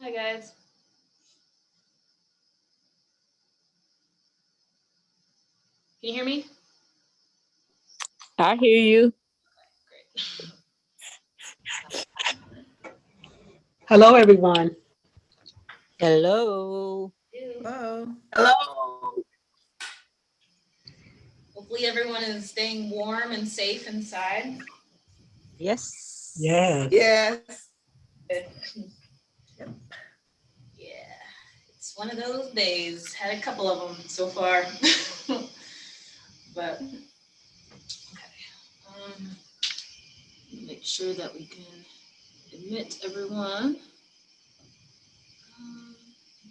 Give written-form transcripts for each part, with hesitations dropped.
Hi guys. Can you hear me? I hear you. Great. Hello, everyone. Hello. Ew. Hello. Hello. Hopefully everyone is staying warm and safe inside. Yes. Yes. Yes. Good. Yep. Yeah. It's one of those days. Had a couple of them so far. But okay. Make sure that we can admit everyone.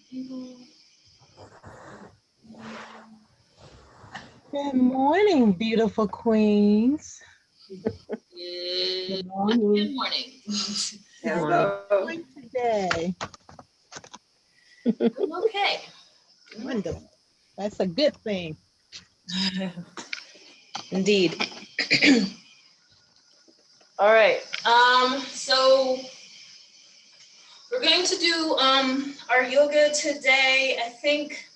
People. Good morning, beautiful queens. Good, Good morning. good morning. Good morning. Hello. How are you today? Doing okay. Doing okay. Wonderful. That's a good thing. Indeed. All right. So we're going to do our yoga today. I think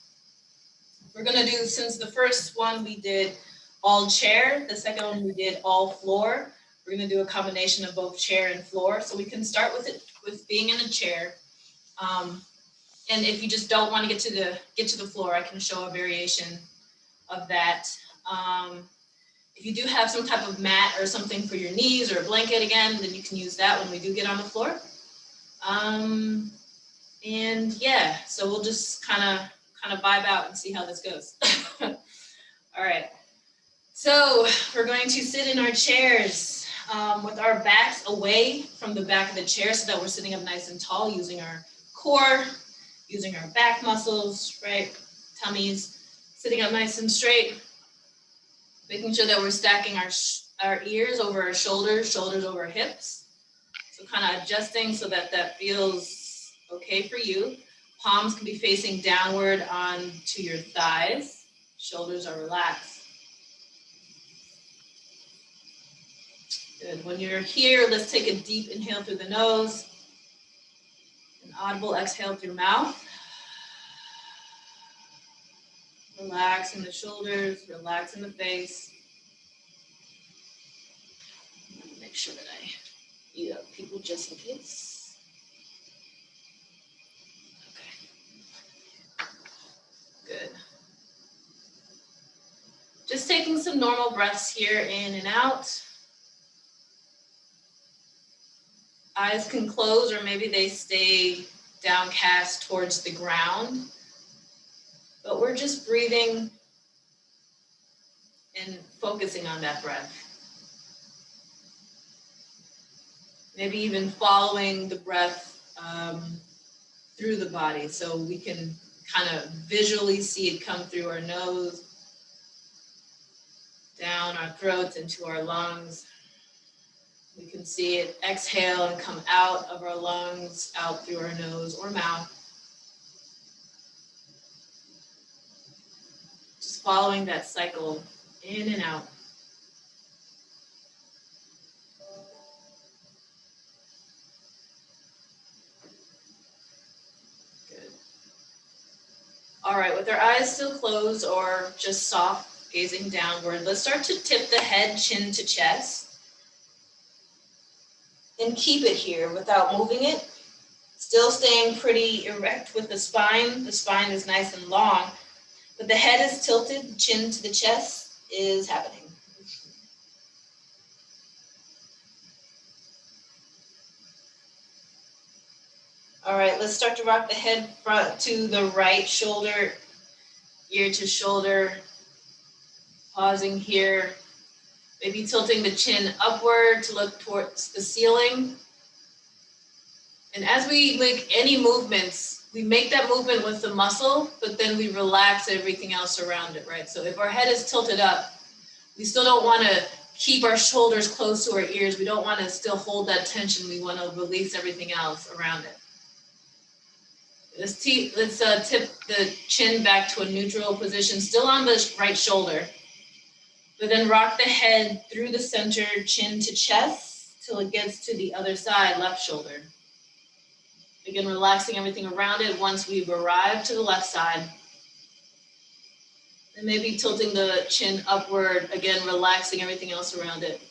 we're gonna do, since the first one we did all chair, the second one we did all floor. We're gonna do a combination of both chair and floor. So we can start with it with being in a chair. And if you just don't want to get to the floor, I can show a variation of that. If you do have some type of mat or something for your knees or a blanket again, then you can use that when we do get on the floor. And yeah, so we'll just kind of vibe out and see how this goes. All right. So we're going to sit in our chairs with our backs away from the back of the chair so that we're sitting up nice and tall, using our core, using our back muscles, right? Tummies, sitting up nice and straight, making sure that we're stacking our ears over our shoulders, shoulders over our hips. So kind of adjusting so that that feels okay for you. Palms can be facing downward onto your thighs. Shoulders are relaxed. Good. When you're here, let's take a deep inhale through the nose. An audible exhale through mouth. Relax in the shoulders, relax in the face. Make sure that I mute up people just in case. Okay. Good. Just taking some normal breaths here, in and out. Eyes can close, or maybe they stay downcast towards the ground. But we're just breathing and focusing on that breath. Maybe even following the breath through the body, so we can kind of visually see it come through our nose, down our throats, into our lungs. We can see it exhale and come out of our lungs, out through our nose or mouth. Just following that cycle in and out. Good. All right, with our eyes still closed or just soft, gazing downward, let's start to tip the head, chin to chest. And keep it here without moving it. Still staying pretty erect with the spine. The spine is nice and long, but the head is tilted, chin to the chest is happening. All right, let's start to rock the head front to the right shoulder, ear to shoulder. Pausing here, maybe tilting the chin upward to look towards the ceiling. And as we make any movements, we make that movement with the muscle, but then we relax everything else around it, right? So if our head is tilted up, we still don't want to keep our shoulders close to our ears. We don't want to still hold that tension. We want to release everything else around it. Let's tip the chin back to a neutral position, still on the right shoulder. But then rock the head through the center, chin to chest, till it gets to the other side, left shoulder. Again, relaxing everything around it once we've arrived to the left side. And maybe tilting the chin upward, again, relaxing everything else around it.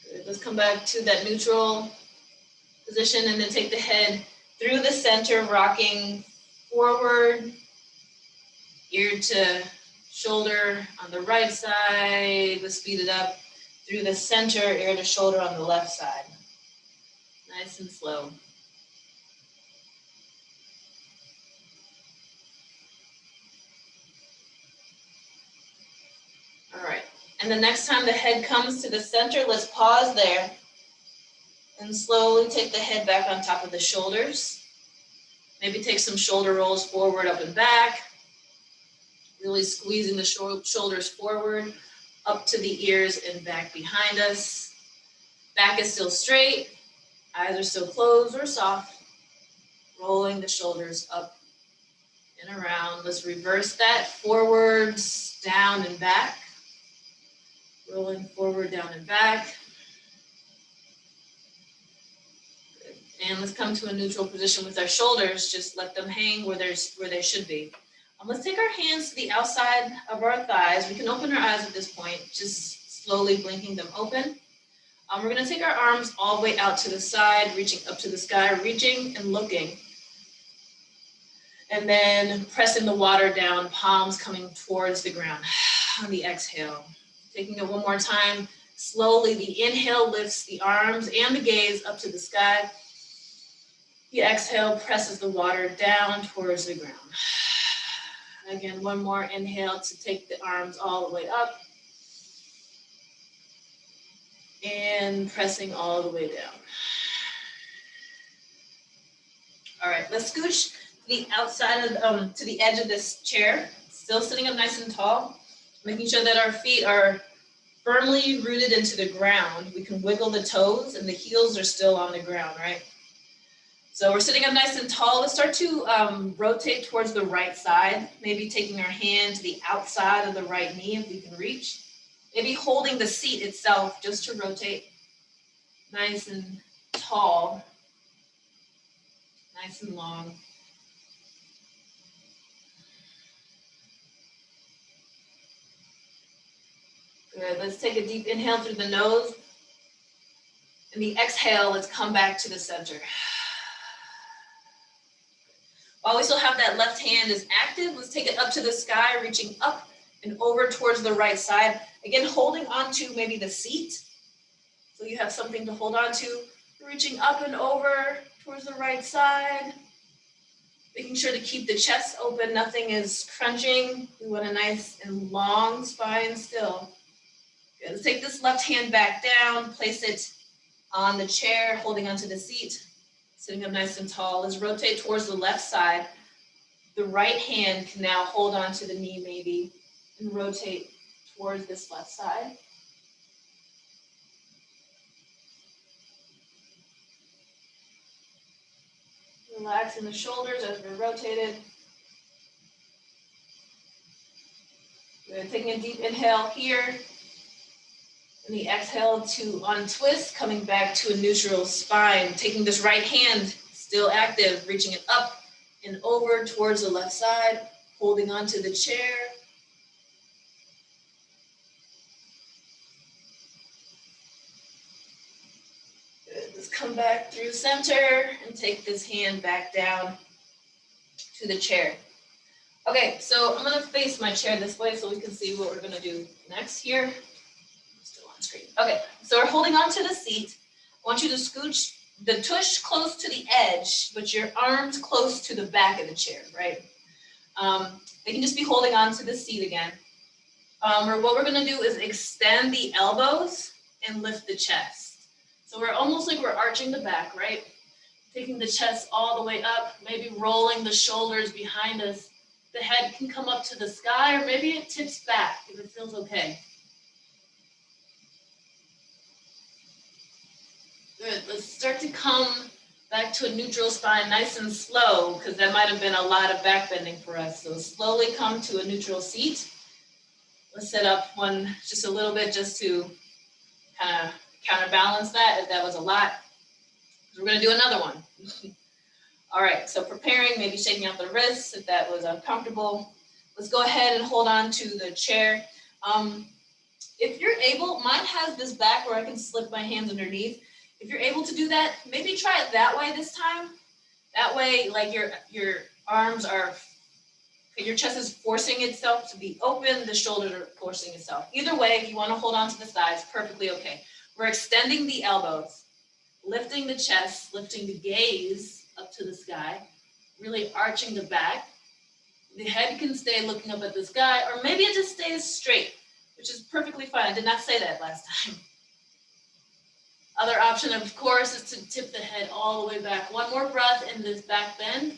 Good. Let's come back to that neutral position and then take the head through the center, rocking forward, ear to shoulder on the right side. Let's speed it up through the center, ear to shoulder on the left side. Nice and slow. All right, and the next time the head comes to the center, let's pause there and slowly take the head back on top of the shoulders. Maybe take some shoulder rolls forward, up and back. Really squeezing the shoulders forward, up to the ears and back behind us. Back is still straight, eyes are still closed or soft. Rolling the shoulders up and around. Let's reverse that, forwards, down and back. Rolling forward, down and back. Good. And let's come to a neutral position with our shoulders. Just let them hang where they should be. Let's take our hands to the outside of our thighs. We can open our eyes at this point, just slowly blinking them open. We're gonna take our arms all the way out to the side, reaching up to the sky, reaching and looking. And then pressing the water down, palms coming towards the ground on the exhale. Taking it one more time, slowly the inhale lifts the arms and the gaze up to the sky. The exhale presses the water down towards the ground. Again, one more inhale to take the arms all the way up. And pressing all the way down. All right, let's scooch the outside of, to the edge of this chair, still sitting up nice and tall, making sure that our feet are firmly rooted into the ground. We can wiggle the toes and the heels are still on the ground, right? So we're sitting up nice and tall. Let's start to rotate towards the right side, maybe taking our hand to the outside of the right knee if we can reach. Maybe holding the seat itself just to rotate nice and tall, nice and long. Good, let's take a deep inhale through the nose. And the exhale, let's come back to the center. While we still have that left hand is active, let's take it up to the sky, reaching up and over towards the right side. Again, holding onto maybe the seat. So you have something to hold on to. Reaching up and over towards the right side. Making sure to keep the chest open, nothing is crunching. We want a nice and long spine still. Good. Let's take this left hand back down, place it on the chair, holding onto the seat. Sitting up nice and tall. Let's rotate towards the left side. The right hand can now hold on to the knee maybe and rotate towards this left side. Relaxing the shoulders as we're rotated. We're taking a deep inhale here. And the exhale to untwist, coming back to a neutral spine. Taking this right hand, still active, reaching it up and over towards the left side, holding onto the chair. Good. Let's come back through center and take this hand back down to the chair. Okay, so I'm gonna face my chair this way so we can see what we're gonna do next here. Screen. Okay, so we're holding on to the seat. I want you to scooch the tush close to the edge, but your arms close to the back of the chair, right? They can just be holding on to the seat again. Or what we're gonna do is extend the elbows and lift the chest. So we're almost like we're arching the back, right? Taking the chest all the way up, maybe rolling the shoulders behind us. The head can come up to the sky, or maybe it tips back if it feels okay. Good, let's start to come back to a neutral spine, nice and slow, because that might have been a lot of back bending for us. So slowly come to a neutral seat. Let's set up one just a little bit just to kind of counterbalance that if that was a lot. We're gonna do another one. All right, so preparing, maybe shaking out the wrists if that was uncomfortable. Let's go ahead and hold on to the chair. If you're able, mine has this back where I can slip my hands underneath. If you're able to do that, maybe try it that way this time. That way, like your arms are, your chest is forcing itself to be open, the shoulders are forcing itself. Either way, if you want to hold on to the sides, perfectly okay. We're extending the elbows, lifting the chest, lifting the gaze up to the sky, really arching the back. The head can stay looking up at the sky, or maybe it just stays straight, which is perfectly fine. I did not say that last time. Other option, of course, is to tip the head all the way back. One more breath in this back bend.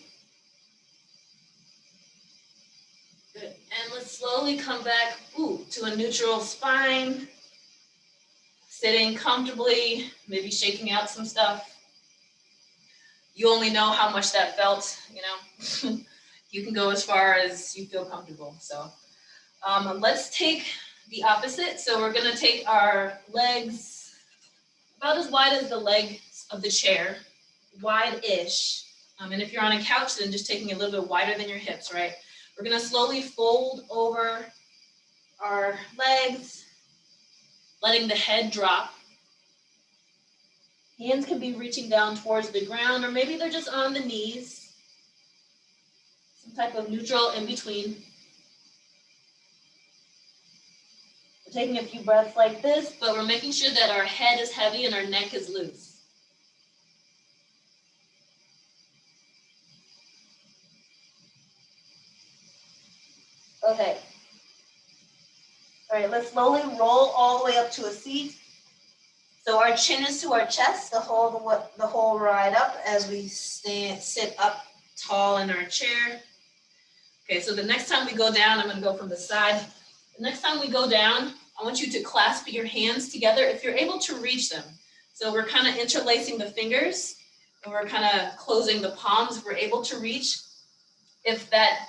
Good. And let's slowly come back to a neutral spine. Sitting comfortably, maybe shaking out some stuff. You only know how much that felt, you know. You can go as far as you feel comfortable. So let's take the opposite. So we're gonna take our legs about as wide as the legs of the chair, wide-ish. And if you're on a couch, then just taking a little bit wider than your hips, right? We're gonna slowly fold over our legs, letting the head drop. Hands can be reaching down towards the ground, or maybe they're just on the knees. Some type of neutral in between. We're taking a few breaths like this, but we're making sure that our head is heavy and our neck is loose. Okay. All right, let's slowly roll all the way up to a seat. So our chin is to our chest, the whole ride up as we sit up tall in our chair. Okay, so the next time we go down, I'm gonna go from the side. The next time we go down, I want you to clasp your hands together if you're able to reach them. So we're kind of interlacing the fingers and we're kind of closing the palms if we're able to reach. If that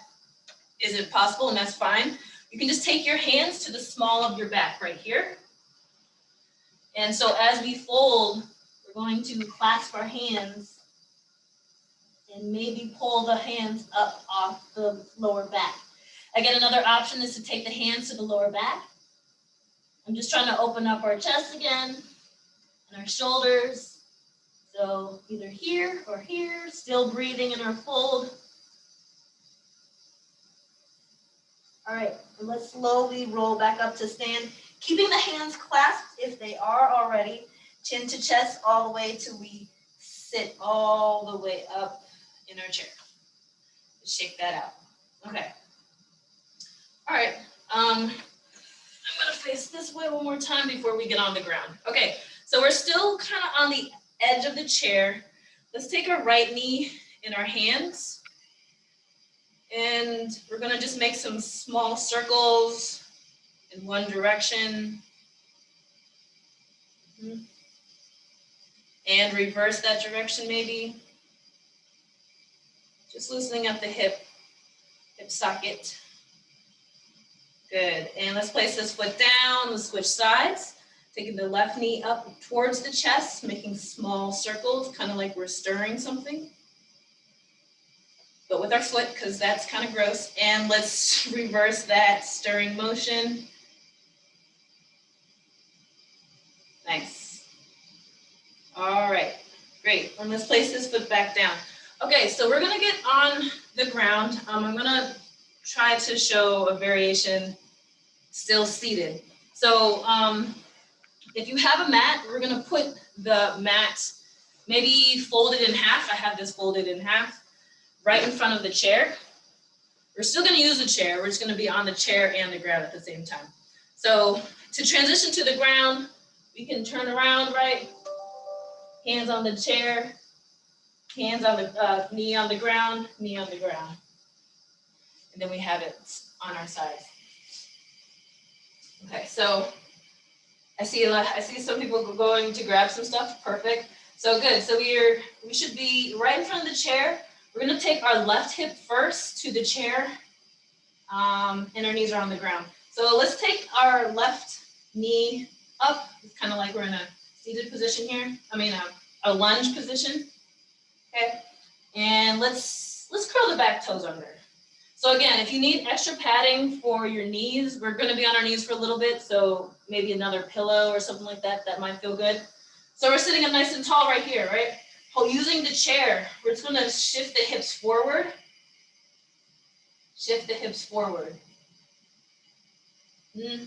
isn't possible, and that's fine, you can just take your hands to the small of your back right here. And so as we fold, we're going to clasp our hands and maybe pull the hands up off the lower back. Again, another option is to take the hands to the lower back. I'm just trying to open up our chest again and our shoulders. So either here or here, still breathing in our fold. All right, and let's slowly roll back up to stand, keeping the hands clasped if they are already, chin to chest all the way till we sit all the way up in our chair. Shake that out. Okay. All right. I'm gonna face this way one more time before we get on the ground. Okay, so we're still kind of on the edge of the chair. Let's take our right knee in our hands. And we're gonna just make some small circles in one direction. And reverse that direction maybe. Just loosening up the hip socket. Good, and let's place this foot down, let's switch sides. Taking the left knee up towards the chest, making small circles, kind of like we're stirring something. But with our foot, because that's kind of gross. And let's reverse that stirring motion. Nice. All right, great. And let's place this foot back down. Okay, so we're gonna get on the ground. I'm gonna try to show a variation still seated. So if you have a mat, we're gonna put the mat maybe folded in half. I have this folded in half right in front of the chair. We're still gonna use the chair. We're just gonna be on the chair and the ground at the same time. So to transition to the ground, we can turn around, right? Hands on the chair, hands on the knee on the ground, knee on the ground. And then we have it on our side. Okay, so I see some people going to grab some stuff. Perfect. So good. So we should be right in front of the chair. We're gonna take our left hip first to the chair, and our knees are on the ground. So let's take our left knee up. It's kind of like we're in a seated position here. A lunge position. Okay, and let's curl the back toes under. So again, if you need extra padding for your knees, we're going to be on our knees for a little bit. So maybe another pillow or something like that. That might feel good. So we're sitting up nice and tall right here, right? Using the chair, we're just going to shift the hips forward. Shift the hips forward. We're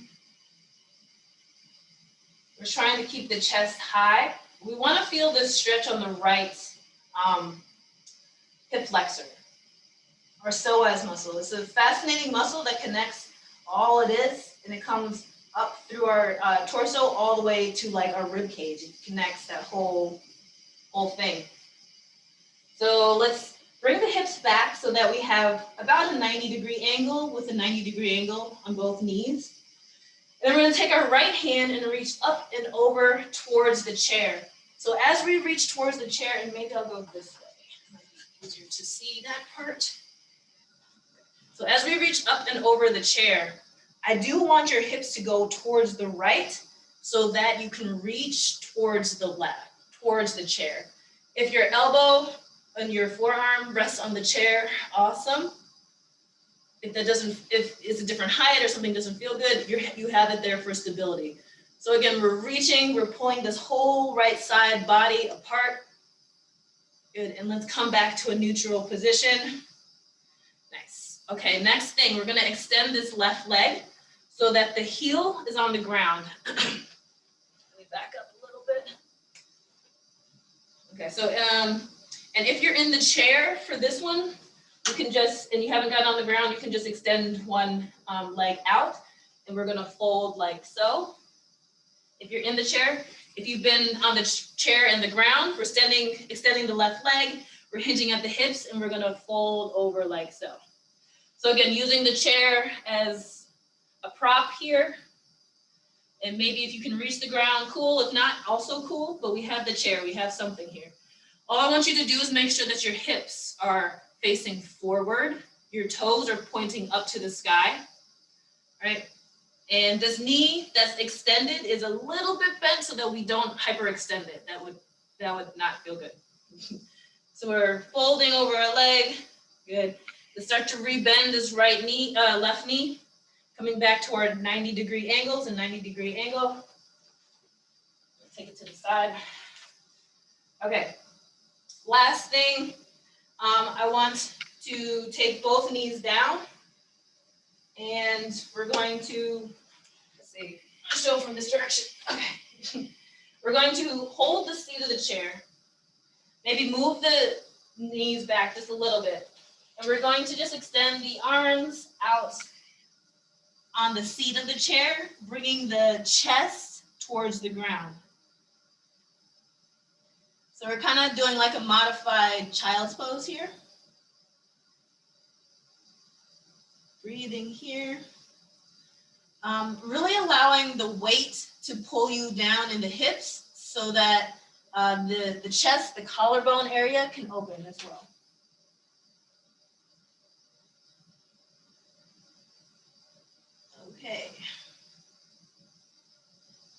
trying to keep the chest high. We want to feel this stretch on the right hip flexor, or psoas muscle. It's a fascinating muscle that connects all it is, and it comes up through our torso all the way to like our rib cage. It connects that whole thing. So let's bring the hips back so that we have about a 90-degree angle with a 90-degree angle on both knees. And then we're going to take our right hand and reach up and over towards the chair. So as we reach towards the chair, and maybe I'll go this way. It might be easier to see that part. So as we reach up and over the chair, I do want your hips to go towards the right so that you can reach towards the left, towards the chair. If your elbow and your forearm rests on the chair, awesome. If it's a different height or something doesn't feel good, you have it there for stability. So again, we're reaching, we're pulling this whole right side body apart. Good, and let's come back to a neutral position. Nice. Okay, next thing, we're gonna extend this left leg so that the heel is on the ground. Let me back up a little bit. Okay, so, and if you're in the chair for this one, you can just, and you haven't gotten on the ground, you can just extend one leg out, and we're gonna fold like so. If you're in the chair, if you've been on the chair and the ground, we're extending the left leg, we're hinging at the hips, and we're gonna fold over like so. So again, using the chair as a prop here, and maybe if you can reach the ground, cool. If not, also cool, but we have the chair, we have something here. All I want you to do is make sure that your hips are facing forward, your toes are pointing up to the sky, right? And this knee that's extended is a little bit bent so that we don't hyperextend it. That would not feel good. So we're folding over our leg. Good. Let's start to rebend this left knee, coming back toward 90-degree angles and 90-degree angle. Take it to the side. Okay. Last thing, I want to take both knees down. And we're going to, show from this direction. Okay. We're going to hold the seat of the chair. Maybe move the knees back just a little bit. And we're going to just extend the arms out on the seat of the chair, bringing the chest towards the ground. So we're kind of doing like a modified child's pose here. Breathing here. Really allowing the weight to pull you down in the hips so that the chest, the collarbone area can open as well. Okay.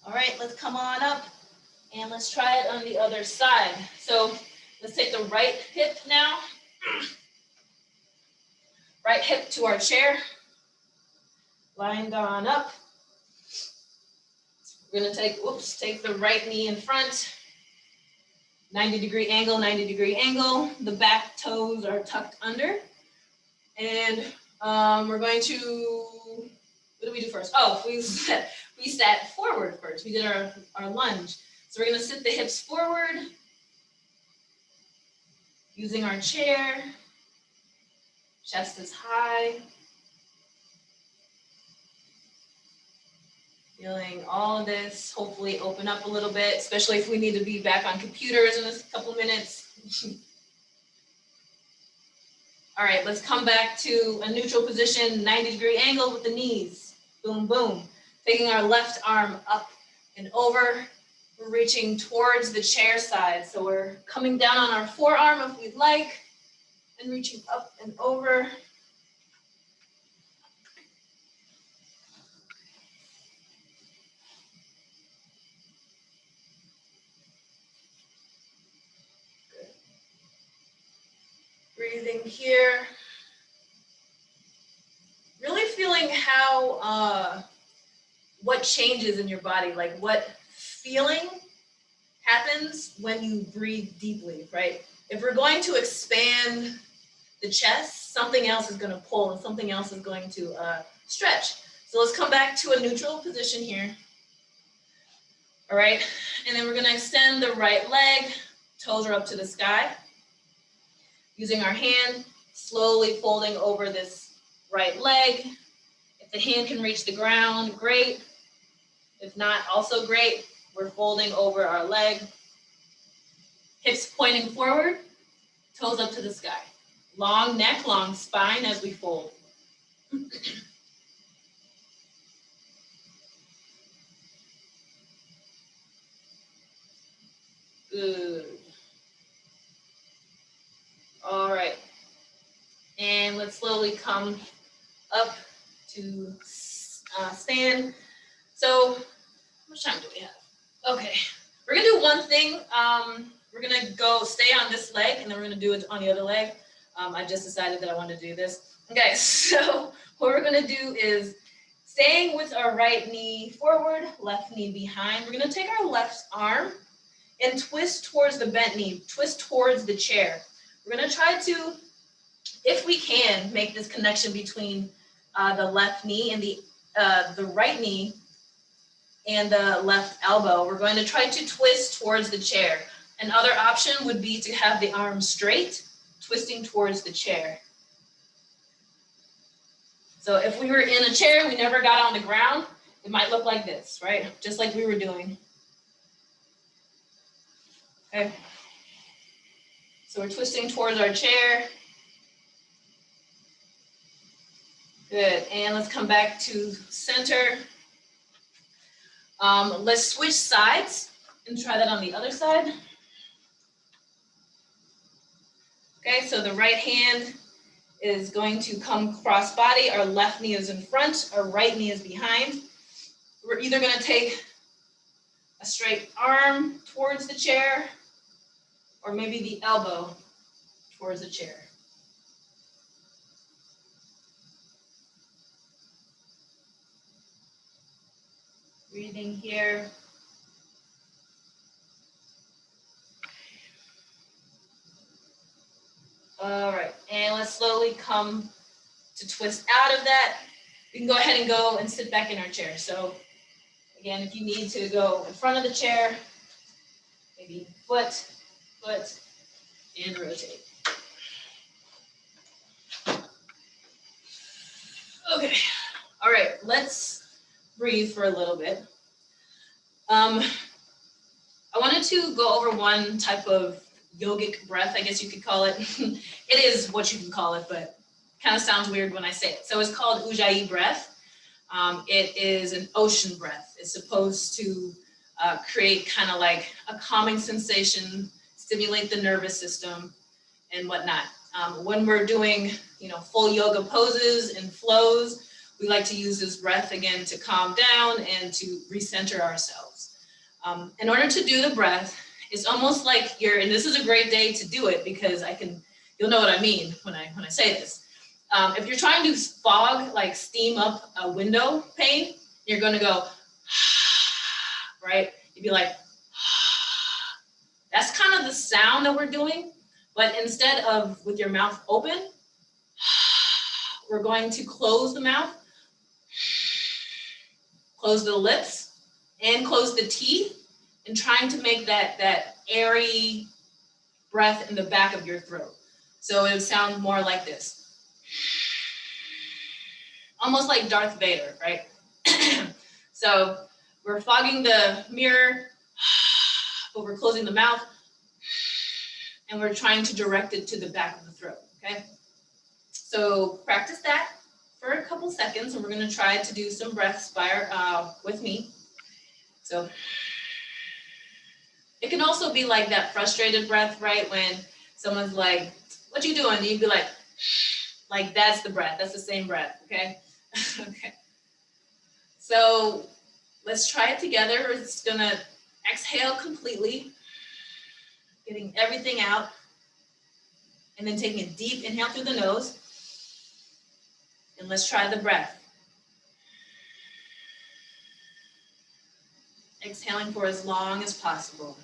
All right, let's come on up and let's try it on the other side. So let's take the right hip now. Right hip to our chair. Lying on up. We're gonna take the right knee in front. 90-degree angle, 90-degree angle. The back toes are tucked under. And we're going to, what do we do first? Oh, we sat forward first. We did our lunge. So we're gonna sit the hips forward, using our chair. Chest is high. Feeling all of this, hopefully open up a little bit, especially if we need to be back on computers in a couple minutes. All right, let's come back to a neutral position, 90-degree angle with the knees. Boom, boom. Taking our left arm up and over. We're reaching towards the chair side. So we're coming down on our forearm if we'd like, and reaching up and over. Breathing here. Really feeling how, what changes in your body, like what feeling happens when you breathe deeply, right? If we're going to expand the chest, something else is going to pull and something else is going to stretch. So let's come back to a neutral position here. All right, and then we're going to extend the right leg, toes are up to the sky. Using our hand, slowly folding over this right leg. If the hand can reach the ground, great. If not, also great. We're folding over our leg. Hips pointing forward, toes up to the sky. Long neck, long spine as we fold. Good. All right. And let's slowly come up to stand. So, how much time do we have? Okay. We're gonna do one thing. We're gonna go stay on this leg and then we're gonna do it on the other leg. I just decided that I want to do this. Okay, so what we're gonna do is staying with our right knee forward, left knee behind. We're gonna take our left arm and twist towards the bent knee, twist towards the chair. We're gonna try to, if we can, make this connection between the left knee and the right knee and the left elbow. We're going to try to twist towards the chair. Another option would be to have the arm straight, twisting towards the chair. So if we were in a chair, we never got on the ground, it might look like this, right? Just like we were doing. Okay. So we're twisting towards our chair. Good, and let's come back to center. Let's switch sides and try that on the other side. Okay, so the right hand is going to come cross body. Our left knee is in front, our right knee is behind. We're either gonna take a straight arm towards the chair or maybe the elbow towards the chair. Breathing here. All right, and let's slowly come to twist out of that. We can go ahead and go and sit back in our chair. So again, if you need to go in front of the chair, maybe foot, and rotate. Okay, all right, let's breathe for a little bit. I wanted to go over one type of yogic breath, I guess you could call it. It is what you can call it, but kind of sounds weird when I say it. So it's called Ujjayi breath. It is an ocean breath. It's supposed to create kind of like a calming sensation, stimulate the nervous system and whatnot. When we're doing, full yoga poses and flows, we like to use this breath again to calm down and to recenter ourselves. In order to do the breath, it's almost like and this is a great day to do it because you'll know what I mean when I say this. If you're trying to fog, like steam up a window pane, you're gonna go, right? You'd be like, that's kind of the sound that we're doing, but instead of with your mouth open, we're going to close the mouth, close the lips, and close the teeth, and trying to make that airy breath in the back of your throat. So it would sound more like this. Almost like Darth Vader, right? So we're fogging the mirror, but we're closing the mouth, and we're trying to direct it to the back of the throat, okay? So practice that for a couple seconds, and we're gonna try to do some breaths with me. So it can also be like that frustrated breath, right? When someone's like, what you doing? And you'd be like that's the breath, that's the same breath, okay? Okay. So let's try it together. We're just gonna exhale completely, getting everything out. And then taking a deep inhale through the nose. And let's try the breath. Exhaling for as long as possible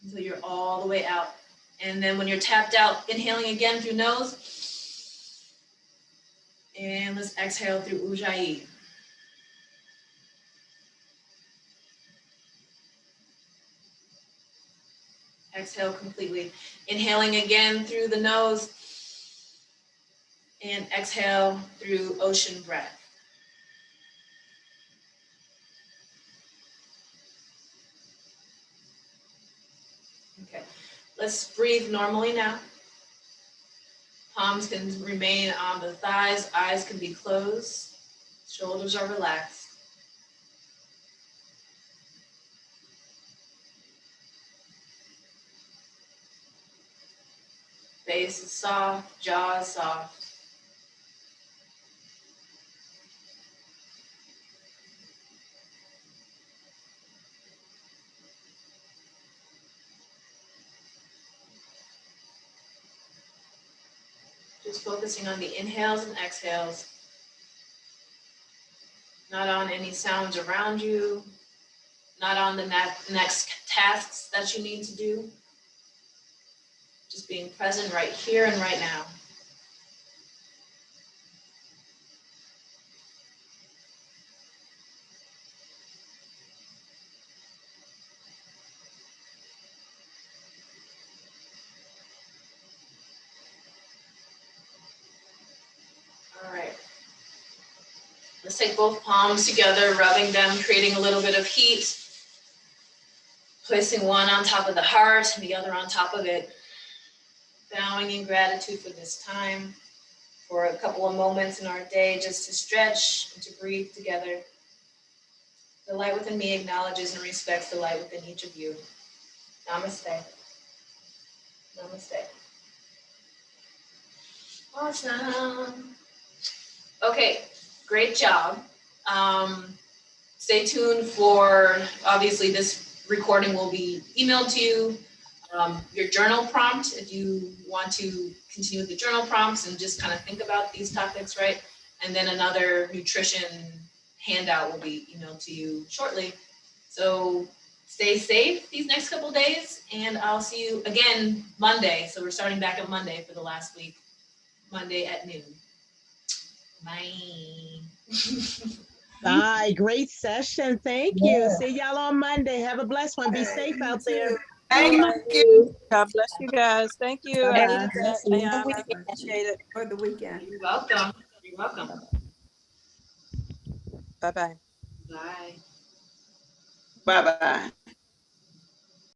until you're all the way out. And then when you're tapped out, inhaling again through nose. And let's exhale through Ujjayi. Exhale completely. Inhaling again through the nose. And exhale through ocean breath. Okay, let's breathe normally now. Palms can remain on the thighs, eyes can be closed, shoulders are relaxed. Face is soft, jaw is soft. Just focusing on the inhales and exhales, not on any sounds around you, not on the next tasks that you need to do. Just being present right here and right now. All right. Let's take both palms together, rubbing them, creating a little bit of heat. Placing one on top of the heart, the other on top of it. Bowing in gratitude for this time, for a couple of moments in our day, just to stretch and to breathe together. The light within me acknowledges and respects the light within each of you. Namaste. Namaste. Awesome. Okay, great job. Stay tuned for, obviously this recording will be emailed to you. Your journal prompt, if you want to continue with the journal prompts and just kind of think about these topics, right? And then another nutrition handout will be emailed to you shortly. So stay safe these next couple days, and I'll see you again Monday. So we're starting back at Monday for the last week, Monday at noon. Bye. Bye. Great session. Thank you. See y'all on Monday. Have a blessed one. Be safe out there. Thank you. God bless you guys. Thank you. Bye-bye. I needed that. I appreciate it. For the weekend. You're welcome. You're welcome. Bye-bye. Bye. Bye-bye.